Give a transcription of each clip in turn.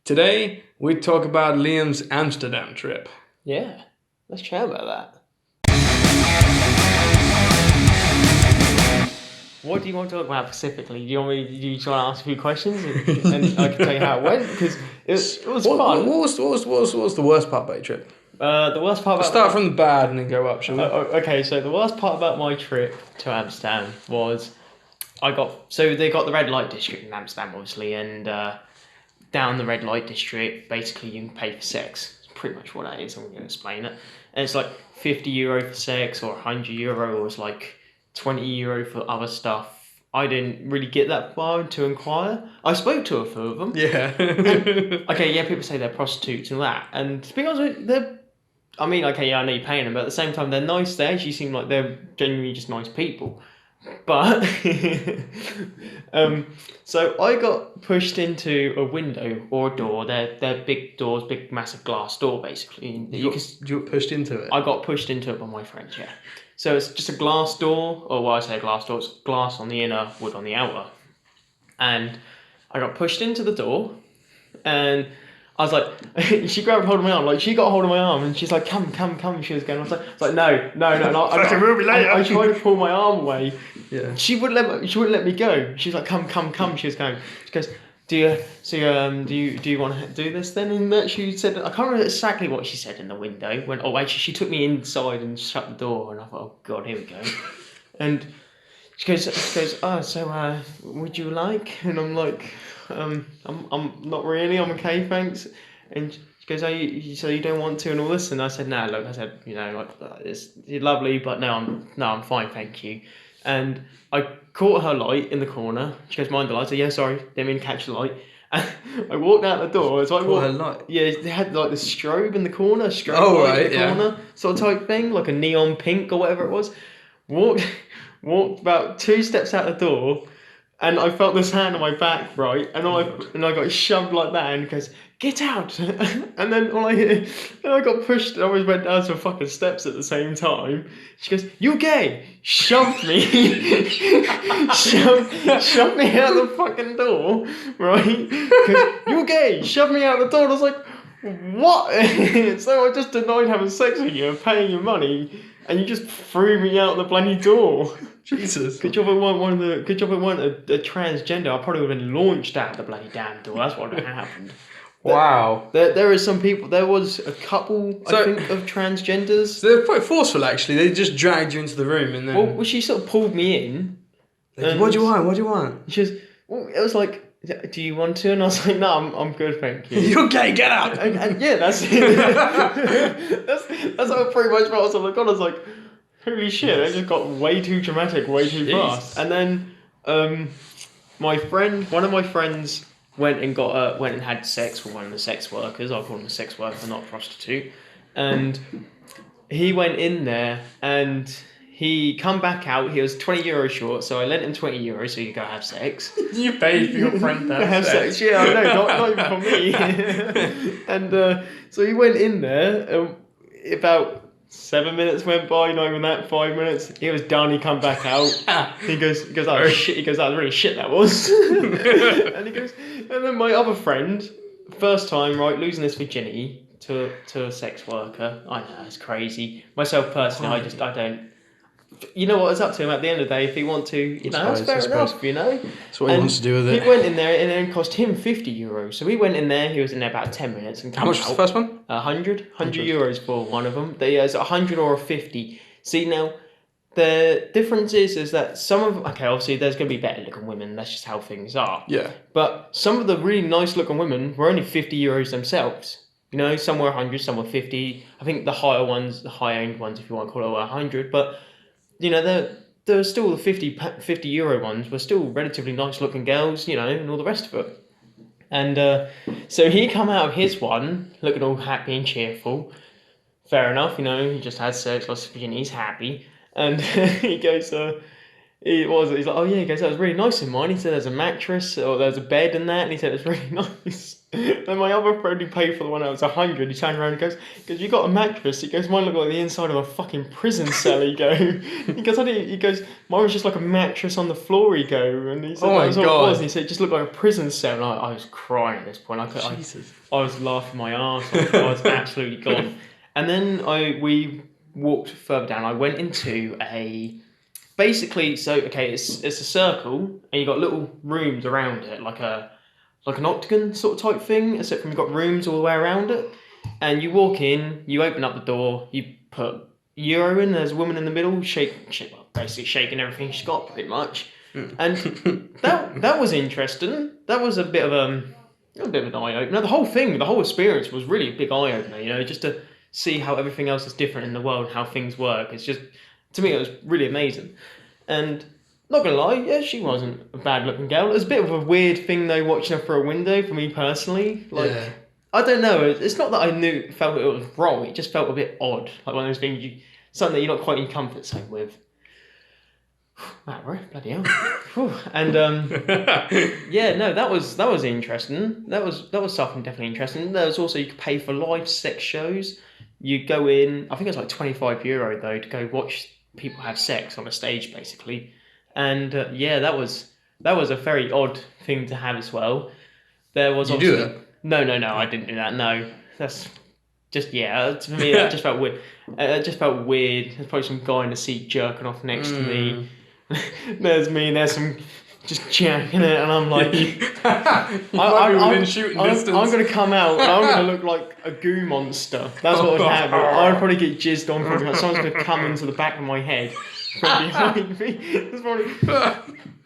Today, we talk about Liam's Amsterdam trip. Yeah, let's chat about that. What do you want to talk about specifically? Do you want me? Do you try to ask a few questions and I can tell you how it went? Because it was fun. What was the worst part about your trip? The worst part Let's about start from the bad and then go up, shall we? okay, so the worst part about my trip to Amsterdam was they got the red light district in Amsterdam, obviously, and down the red light district, basically you can pay for sex. It's pretty much what that is. I'm going to explain it. And it's like €50 for sex or €100, or it's like €20 for other stuff. I didn't really get that far to inquire. I spoke to a few of them. Yeah. Okay, yeah, people say they're prostitutes and that. And to be honest with you, I know you're paying them, but at the same time, they're nice. They actually seem like they're genuinely just nice people. But so I got pushed into a window or a door. They're big doors, big massive glass door basically. And you got pushed into it? I got pushed into it by my friends, yeah. So it's just a glass door, or why I say a glass door, it's glass on the inner, wood on the outer. And I got pushed into the door, and I was like, she grabbed hold of my arm, like she got hold of my arm, and she's like, come, she was going. I was like, no. I tried to pull my arm away. Yeah. She wouldn't let me go. She was like, come. She was going. She goes, do you want to do this then? And that she said, I can't remember exactly what she said in the window. She took me inside and shut the door, and I thought, oh god, here we go. And she goes, oh, so would you like? And I'm like, I'm not really. I'm okay, thanks. And she goes, so you don't want to and all this? And I said, no, look, I said, it's lovely, but no, I'm fine, thank you. And I caught her light in the corner. She goes, mind the light? I said, yeah, sorry, didn't mean to catch the light. And I walked out the door. So caught her light? Yeah, they had like the strobe in the corner, light in the corner, sort of type thing, like a neon pink or whatever it was. Walked about 2 steps out the door, and I felt this hand on my back, right, and I got shoved like that, and goes, get out, and then I got pushed, and I always went down some fucking steps at the same time. She goes, you gay, shoved me, shoved me out the fucking door, right, goes, you gay, shoved me out the door, and I was like, what? So I just denied having sex with you and paying you money, and you just threw me out the bloody door. Jesus. Good job it weren't a transgender. I probably would have been launched out the bloody damn door. That's what happened. Wow. There is some people. There was a couple, I think, of transgenders. So they're quite forceful, actually. They just dragged you into the room and then. Well, she sort of pulled me in. What do you want? She was. Well, it was like, do you want to? And I was like, no, I'm good, thank you. You're gay, get out! And yeah, that's it. that's how I pretty much felt. So I was like, holy shit, it just got way too dramatic, way too fast. And then one of my friends went and had sex with one of the sex workers. I call him a sex worker, not a prostitute. And he went in there and he come back out. He was €20 short, so I lent him €20 so he could go have sex. You paid for your friend to have sex. Yeah, I know, not even for me. And so he went in there. About 7 minutes went by, not even that, 5 minutes. He was done. He come back out. He goes, oh shit. He goes, that was really shit. That was. And he goes, and then my other friend, first time, right, losing his virginity to a sex worker. I know, it's crazy. Myself personally, I don't. You know what it's up to him at the end of the day. If he wants to, that's fair enough. That's what he wants to do with it. He went in there and it cost him €50. So he went in there. He was in there about 10 minutes and how much was the first one? €100 for one of them. It's 100 or a 50. See now, the difference is that obviously there's going to be better looking women. That's just how things are. Yeah. But some of the really nice looking women were only €50 themselves. Some were 100, some were 50. I think the higher end ones, if you want to call it, were 100. But there were still the €50 ones were still relatively nice looking girls, and all the rest of it. And so he come out of his one looking all happy and cheerful. Fair enough, he just had sex, lost virginity, he's happy. And he goes, he's like, oh yeah, he goes, that was really nice in mine. He said there's a mattress or there's a bed and that, and he said it's really nice. Then my other friend who paid for the one that was 100, he turned around and goes, "You got a mattress?" He goes, "Mine looked like the inside of a fucking prison cell." He go, he goes, He goes, "Mine was just like a mattress on the floor." He go, and he said Oh that my was all it was. God. And he said it just looked like a prison cell. And I was crying at this point. Jesus. I was laughing my arse off. I was absolutely gone. And then we walked further down. I went into basically, it's a circle, and you got little rooms around it, like an octagon sort of type thing, except from you've got rooms all the way around it. And you walk in, you open up the door, you put Euro in, there's a woman in the middle, basically shaking everything she's got, pretty much. And that was interesting. That was a bit of an eye opener. The whole experience was really a big eye opener, just to see how everything else is different in the world, how things work. It's just, to me, it was really amazing. And not gonna lie, yeah, she wasn't a bad looking girl. It was a bit of a weird thing though, watching her through a window for me personally. Like, Yeah. I don't know. It's not that I felt it was wrong. It just felt a bit odd, like one of those things something that you're not quite in comfort zone with. Wow, bloody hell. Whew. And yeah, no, that was interesting. That was something definitely interesting. There was also, you could pay for live sex shows. You go in, I think it was like €25 though, to go watch people have sex on a stage basically. And yeah, that was a very odd thing to have as well. There was Did you do that? No, I didn't do that. No, that's just, yeah. To me, that just felt weird. It just felt weird. There's probably some guy in the seat jerking off next to me. There's me. There's some just jacking it, and I'm like, within shooting distance. I'm gonna come out, and I'm gonna look like a goo monster. That's what would happen. I'd probably get jizzed on from someone's gonna come into the back of my head from behind me. It's probably,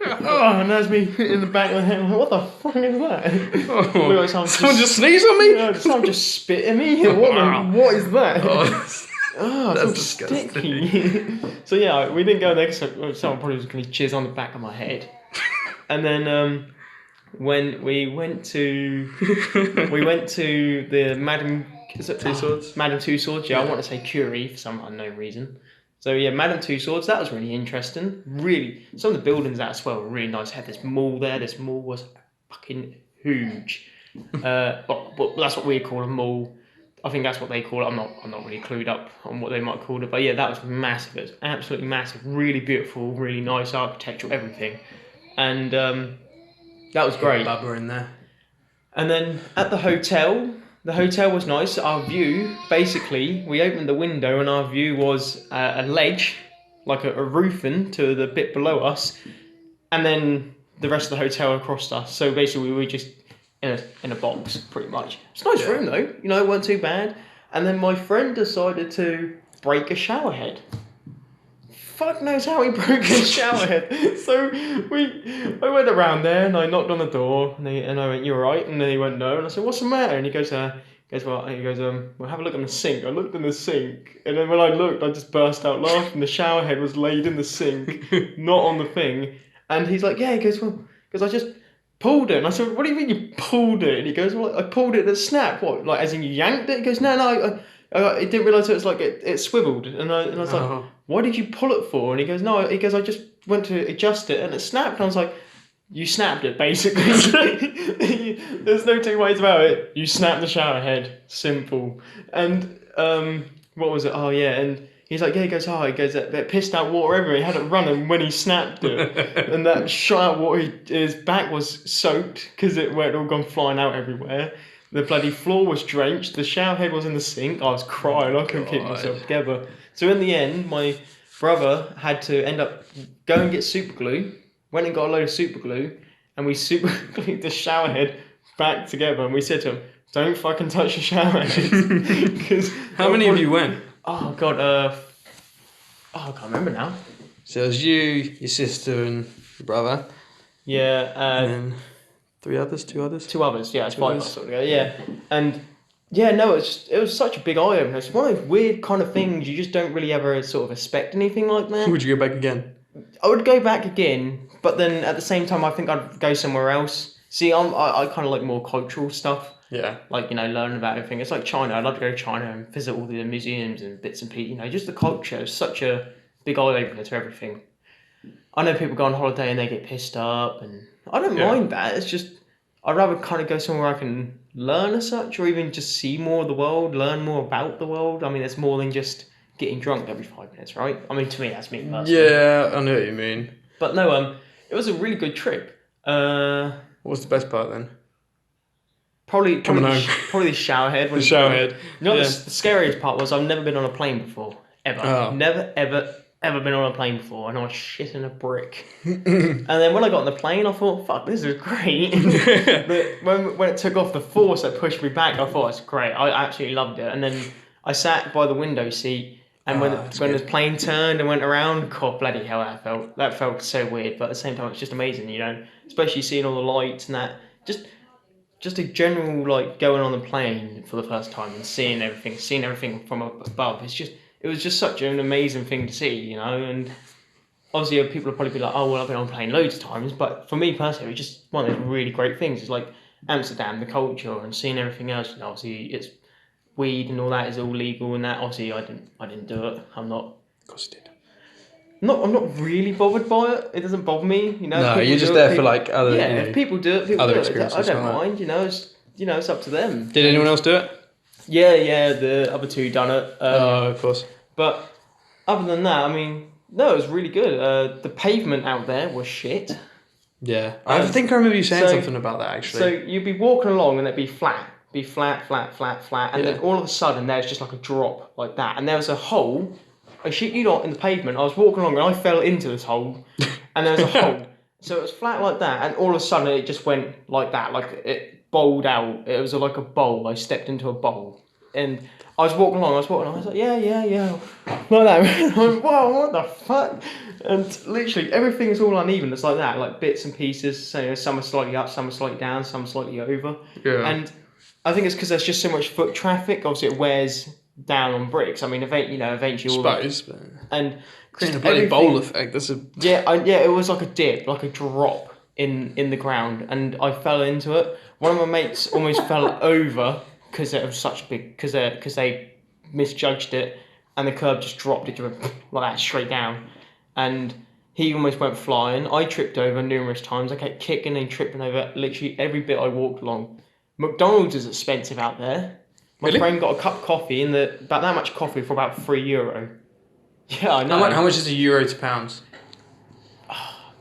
and there's me in the back of the head. I'm like, what the fuck is that? Look like someone just sneezed on me? Yeah, someone just spit at me? What is that? Oh, that's disgusting. Sticky. So yeah, we didn't go there because someone probably was going to jizz on the back of my head. And then when we went to the Madame Tussauds? Madame Tussauds. Yeah, I want to say Curie for some unknown reason. So yeah, Madame Tussauds, that was really interesting. Really, some of the buildings there as well were really nice. Had this mall there. This mall was fucking huge. But that's what we call a mall. I think that's what they call it. I'm not really clued up on what they might call it. But yeah, that was massive. It was absolutely massive. Really beautiful, really nice architectural, everything. And that was great. Bubba in there. And then at the hotel was nice. Our view, basically, we opened the window and our view was a ledge, like a roofing to the bit below us, and then the rest of the hotel across us. So basically, we were just in a box, pretty much. It's a nice room though, it weren't too bad. And then my friend decided to break a shower head. Fuck knows how he broke a shower head. So I went around there and I knocked on the door and I went, "You alright?" And then he went, "No." And I said, "What's the matter?" And he goes, "Well," have a look in the sink." I looked in the sink, and then when I looked, I just burst out laughing. The shower head was laid in the sink, not on the thing. And he's like, "Yeah," he goes, "Well, because I just pulled it." And I said, "What do you mean you pulled it?" And he goes, "Well, I pulled it and it snapped." "What, like as in you yanked it?" He goes, "No, I didn't realise it was like it swiveled." And I was like, "Why did you pull it for?" And he goes, "No," he goes, "I just went to adjust it and it snapped." And I was like, "You snapped it, basically." There's no two ways about it. You snapped the shower head. Simple. And what was it? Oh yeah, and he's like, yeah, he goes, that pissed out water everywhere. He had it running when he snapped it. And that shot out water, his back was soaked because it had all gone flying out everywhere. The bloody floor was drenched. The shower head was in the sink. I was crying. I couldn't keep myself together. So in the end, my brother had to end up go and get super glue. Went and got a load of super glue, and we super glued the shower head back together. And we said to him, "Don't fucking touch the shower head." How many of you went? Oh god, I can't remember now. So it was you, your sister, and your brother. Yeah, and then two others. Two others, yeah, it's 5 of us sort of go. Yeah, and yeah, no, it was such a big eye opener. It's one of those weird kind of things you just don't really ever sort of expect anything like that. Would you go back again? I would go back again, but then at the same time, I think I'd go somewhere else. See, I kind of like more cultural stuff. Yeah. Like, learn about everything. It's like China. I'd love to go to China and visit all the museums and bits and pieces. Just the culture is such a big eye opener to everything. I know people go on holiday and they get pissed up, and I don't mind that. It's just, I'd rather kind of go somewhere I can learn as such, or even just see more of the world, learn more about the world. I mean, it's more than just getting drunk every 5 minutes, right? I mean, to me, that's me personally. Yeah, I know what you mean. But no, it was a really good trip. What was the best part then? Probably Coming home. probably the shower head. The shower head. You know, Yeah. the scariest part was I've never been on a plane before, ever. Oh. Never, ever been on a plane before, and I was shitting a brick. And then when I got on the plane, I thought, "Fuck, this is great." But when it took off, the force that pushed me back, I thought it's great. I absolutely loved it. And then I sat by the window seat, and when the plane turned and went around, God bloody hell, that felt so weird. But at the same time, it's just amazing, you know, especially seeing all the lights and that. Just a general like going on the plane for the first time and seeing everything from above. It was just such an amazing thing to see, you know. And obviously people will probably be like, oh well, I've been on a plane loads of times, but for me personally, it was just one of those really great things. It's like Amsterdam, the culture, and seeing everything else. And obviously it's weed and all that is all legal and that. Obviously I didn't do it. I'm not. Of course you did. I'm not really bothered by it. It doesn't bother me, you know. No, you're just there for like other. Yeah, you know, if people do it, people other do it. I experiences don't like that. mind, you know. It's up to them. Did anyone else do it? Yeah, the other two done it. Of course. But other than that, I mean, no, it was really good. The pavement out there was shit. Yeah, I think I remember you saying something about that actually. So you'd be walking along and it'd be flat, and then all of a sudden there's just like a drop like that, and there was a hole. I shit you not, in the pavement. I was walking along and I fell into this hole, and there was a hole. So it was flat like that, and all of a sudden it just went like that, like it bowled out. It was like a bowl. I stepped into a bowl, and I was walking along. I was like, yeah, like that. I went, whoa, what the fuck? And literally everything is all uneven. It's like that, like bits and pieces. So you know, some are slightly up, some are slightly down, some are slightly over. Yeah. And I think it's because there's just so much foot traffic. Obviously, it wears down on bricks. I mean, eventually, Suppose, and creating a bloody bowl effect. That's a it was like a dip, like a drop in the ground, and I fell into it. One of my mates almost fell over because it was such a big because they misjudged it, and the curb just dropped it like that straight down, and he almost went flying. I tripped over numerous times. I kept kicking and tripping over literally every bit I walked along. McDonald's is expensive out there. My friend got a cup of coffee about that much coffee for about €3. Yeah, I know. How much is a euro to pounds?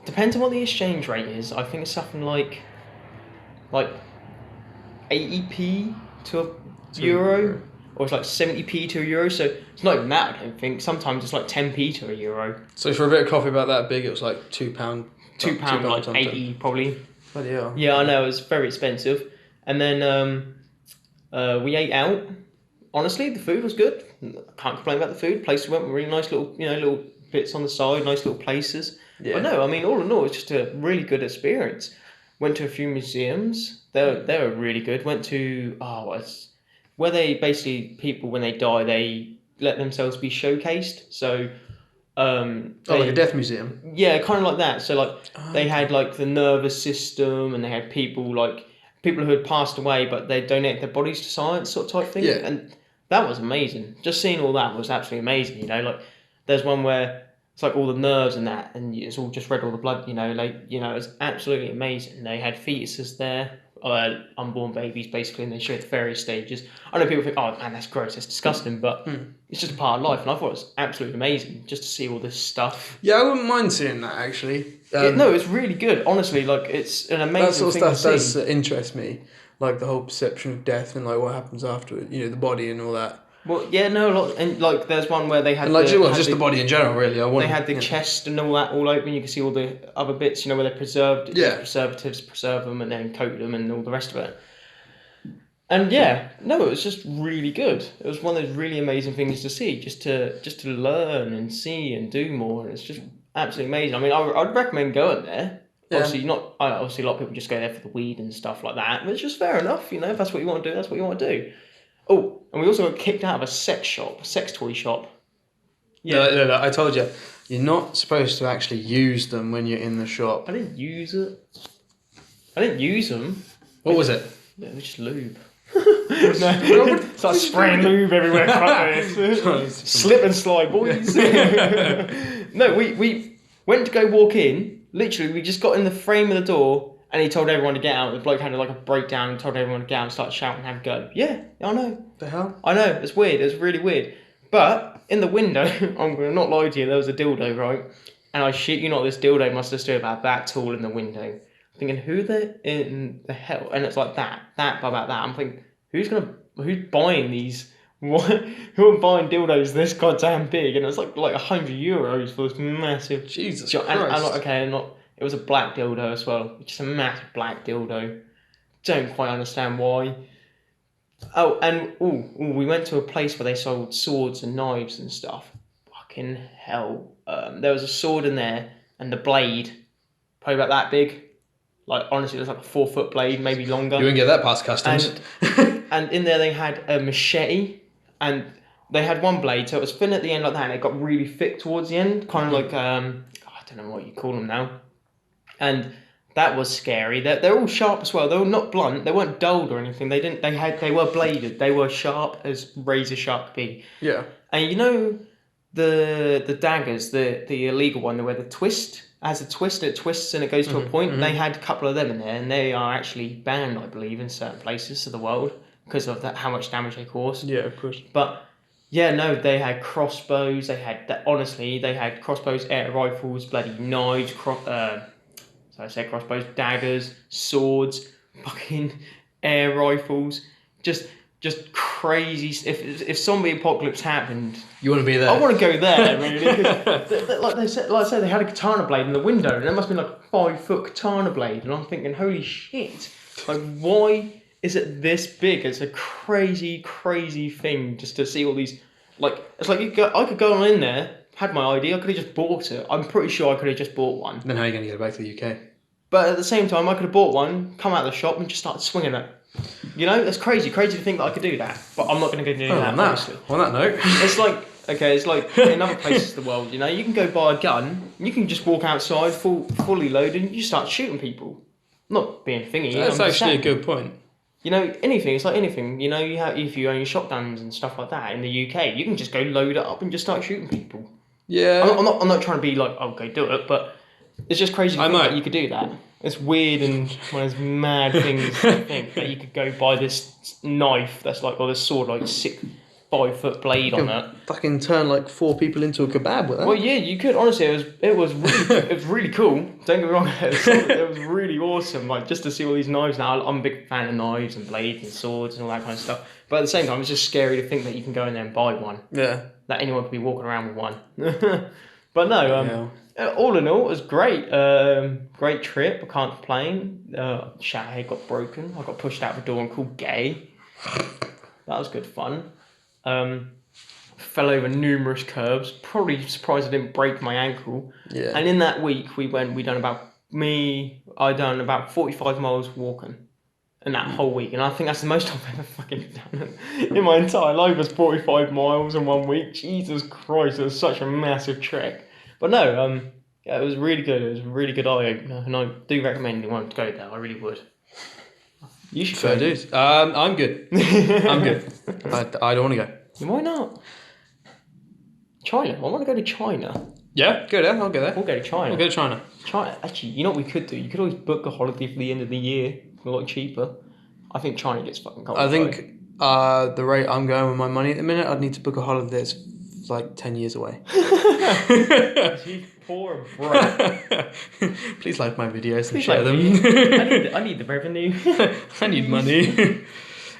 Depends on what the exchange rate is. I think it's something like 80p to a euro, or it's like 70p to a euro. So it's not even that. I don't think. Sometimes it's like 10p to a euro. So for a bit of coffee about that big, it was like £2. £2, like something. 80 probably. Bloody hell. Yeah, I know. It was very expensive. And then we ate out. Honestly, the food was good. Can't complain about the food. Places went really nice little bits on the side, nice little places. Yeah. But no, I mean, all in all, it's just a really good experience. Went to a few museums. They were really good. Went to where they basically people when they die they let themselves be showcased. So like a death museum. Yeah, kind of like that. So they had like the nervous system, and they had people who had passed away, but they donate their bodies to science, sort of type thing. Yeah. And that was amazing. Just seeing all that was absolutely amazing. You know, like there's one where it's like all the nerves and that, and it's all just red, all the blood. You know, it was absolutely amazing. They had fetuses there, unborn babies basically, and they showed the various stages. I know people think, oh man, that's gross, that's disgusting, but it's just a part of life, and I thought it was absolutely amazing just to see all this stuff. Yeah, I wouldn't mind seeing that actually. No, it's really good. Honestly, like it's an amazing that sort of thing stuff to see. does interest me, like the whole perception of death and like what happens after it. You know, the body and all that. Well, yeah, no, a lot, and like there's one where they had just the body in general, really. They had the chest and all that all open. You can see all the other bits, you know, where they preserved. Yeah. Preservatives preserve them and then coat them and all the rest of it. And yeah, no, it was just really good. It was one of those really amazing things to see, just to learn and see and do more. And it's just absolutely amazing. I mean, I'd recommend going there. Yeah. Obviously, obviously a lot of people just go there for the weed and stuff like that. But it's just fair enough, you know. If that's what you want to do, that's what you want to do. Oh, and we also got kicked out of a sex toy shop. Yeah. No, I told you, you're not supposed to actually use them when you're in the shop. I didn't use it. I didn't use them. What was it? It was just lube. No, start spraying lube everywhere. Slip and slide, boys. No, we went to go walk in. Literally, we just got in the frame of the door, And he told everyone to get out. The bloke had like a breakdown and told everyone to get out and start shouting and have a go. Yeah, I know. The hell? I know, it's weird. It's really weird. But in the window, I'm going to not lie to you, there was a dildo, right? And I shit you not, this dildo must have stood about that tall in the window. I'm thinking, who in the hell? And it's like that about that. I'm thinking, who's buying these? What? Who are buying dildos this goddamn big? And it's like €100 for this massive. Jesus Christ. Christ. It was a black dildo as well. Just a massive black dildo. Don't quite understand why. Oh, and we went to a place where they sold swords and knives and stuff. Fucking hell. There was a sword in there, and the blade, probably about that big. Like, honestly, it was like a 4-foot blade, maybe longer. You wouldn't get that past customs. And in there they had a machete, and they had one blade, so it was thin at the end like that, and it got really thick towards the end, kind of like, I don't know what you call them now. And that was scary. They're all sharp as well. They were not blunt. They weren't dulled or anything. They were bladed. They were sharp as razor sharp could be. Yeah. And you know the daggers, the illegal one, where the twist has a twist, it twists and it goes to a point. They had a couple of them in there, and they are actually banned, I believe, in certain places of the world because of that, how much damage they cause. Yeah, of course. But yeah, no, they had crossbows. They had crossbows, air rifles, bloody knives, so I said crossbows, daggers, swords, fucking air rifles, just crazy. If zombie apocalypse happened, you want to be there. I want to go there, really. Like I said, they had a katana blade in the window, and there must be like a 5-foot katana blade, and I'm thinking, holy shit! Like, why is it this big? It's a crazy thing just to see all these. Like, it's like I could go on in there. Had my ID, I could have just bought it. I'm pretty sure I could have just bought one. Then how are you going to get back to the UK? But at the same time, I could have bought one, come out of the shop, and just started swinging it. You know, that's crazy to think that I could do that. But I'm not going to go do that, obviously. On that note. It's like in other places of the world, you know, you can go buy a gun, you can just walk outside fully loaded, and you start shooting people. Not being thingy. That's actually a good point. You know, anything. It's like anything. You know, if you own your shotguns and stuff like that in the UK, you can just go load it up and just start shooting people. Yeah. I'm not trying to be like, oh, go do it, but it's just crazy to think that you could do that. It's weird and one of those mad things to think that you could go buy this knife that's like, or this sword, like 5-foot blade on it. Fucking turn like 4 people into a kebab with that. Well, yeah, you could. Honestly, it was really cool. Don't get me wrong, it was really awesome. Like, just to see all these knives now. I'm a big fan of knives and blades and swords and all that kind of stuff. But at the same time, it's just scary to think that you can go in there and buy one. Yeah. That anyone could be walking around with one. But no, all in all, it was great. Great trip. I can't complain. Shower head got broken. I got pushed out the door and called gay. That was good fun. Fell over numerous curbs. Probably surprised I didn't break my ankle. Yeah. And in that week, I done about 45 miles walking. In that whole week, and I think that's the most I've ever fucking done in my entire life. Was 45 miles in 1 week. Jesus Christ, it was such a massive trek. But no, yeah, it was really good. It was a really good eye opener, and I do recommend anyone to go there. I really would. You should go. Dude. I'm good. I'm good. I don't want to go. Why not? China. I want to go to China. Yeah, go there. I'll go there. We'll go to China. We'll go to China. China. Actually, you know what we could do? You could always book a holiday for the end of the year. A lot cheaper. I think China gets fucking cold. I think the rate I'm going with my money at the minute, I'd need to book a holiday that's like 10 years away. You poor bro. Please like my videos and Please share them. I need the revenue. I need money.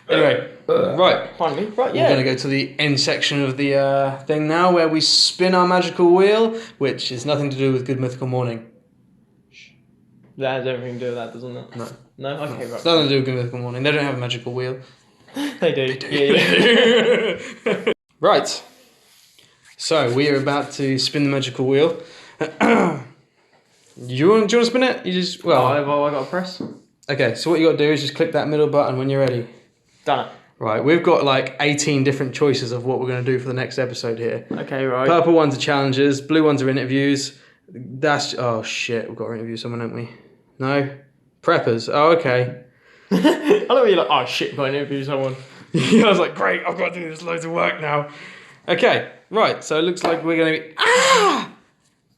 Anyway, right. Finally, right, yeah. We're going to go to the end section of the thing now, where we spin our magical wheel, which is nothing to do with Good Mythical Morning. That has everything to do with that, doesn't it? No. No? Okay, right. It's nothing to do with Good Mythical Morning. They don't have a magical wheel. They do. Yeah. Right. So, we are about to spin the magical wheel. Do you want to spin it? You just, well... I got to press. Okay, so what you got to do is just click that middle button when you're ready. Done it. Right, we've got like 18 different choices of what we're going to do for the next episode here. Okay, right. Purple ones are challenges, blue ones are interviews. Oh shit, we've got to interview someone, haven't we? No? Preppers. Oh, okay. I don't really like, oh shit, got to interview someone. Yeah, I was like, great, I've got to do this loads of work now. Okay, right, so it looks like we're going to be... Ah!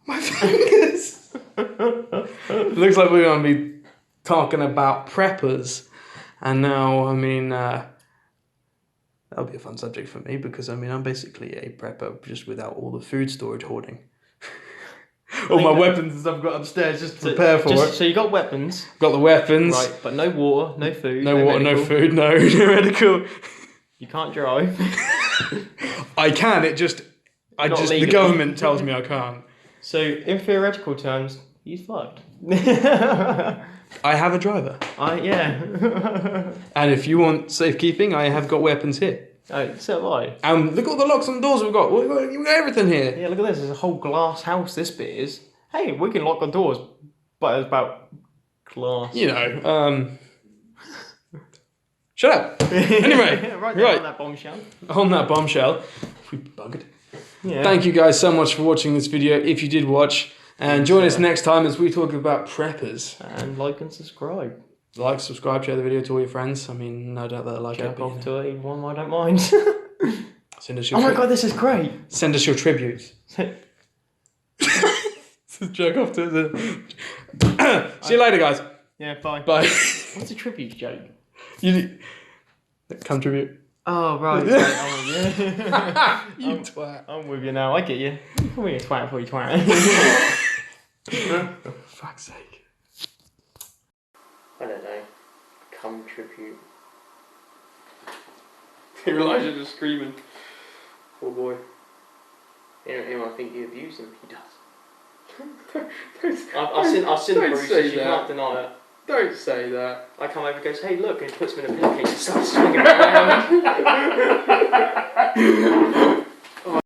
My fingers! It looks like we're going to be talking about preppers. And now, I mean, that'll be a fun subject for me because, I mean, I'm basically a prepper just without all the food storage hoarding. All my weapons and stuff I've got upstairs just to prepare for it. So you got weapons. Got the weapons. Right, but no water, no food. No water, medical. no food, no medical. You can't drive. I can, the government tells me I can't. So, in theoretical terms, he's fucked. I have a driver. Yeah. And if you want safekeeping, I have got weapons here. Oh, so have I. And look at all the locks on the doors we've got. We've got everything here. Yeah, look at this. There's a whole glass house. This bit is. Hey, we can lock the doors, but it's about glass. You know. Shut up. Anyway, right. On that bombshell. On that bombshell, we bugged. Yeah. Thank you guys so much for watching this video. If you did watch, and join us next time as we talk about preppers. And like and subscribe. Like, subscribe, share the video to all your friends. I mean, no doubt they'll like Jerk it. off to anyone, I don't mind. Send us your. Oh my god, this is great. Send us your tributes. Jerk off to the. See you later, guys. Yeah, bye. Bye. What's a tribute joke? You contribute. Oh right. Oh yeah. You twat. I'm with you now. I get you. Call me a twat for you twat. For fuck's sake. I don't know. Come tribute. Elijah just screaming. Poor boy. You might think you abuse him. He does. I've seen the bruises. You can't deny it. Don't say that. I come over and goes, hey look, and he puts me in a pillowcase and starts swinging around.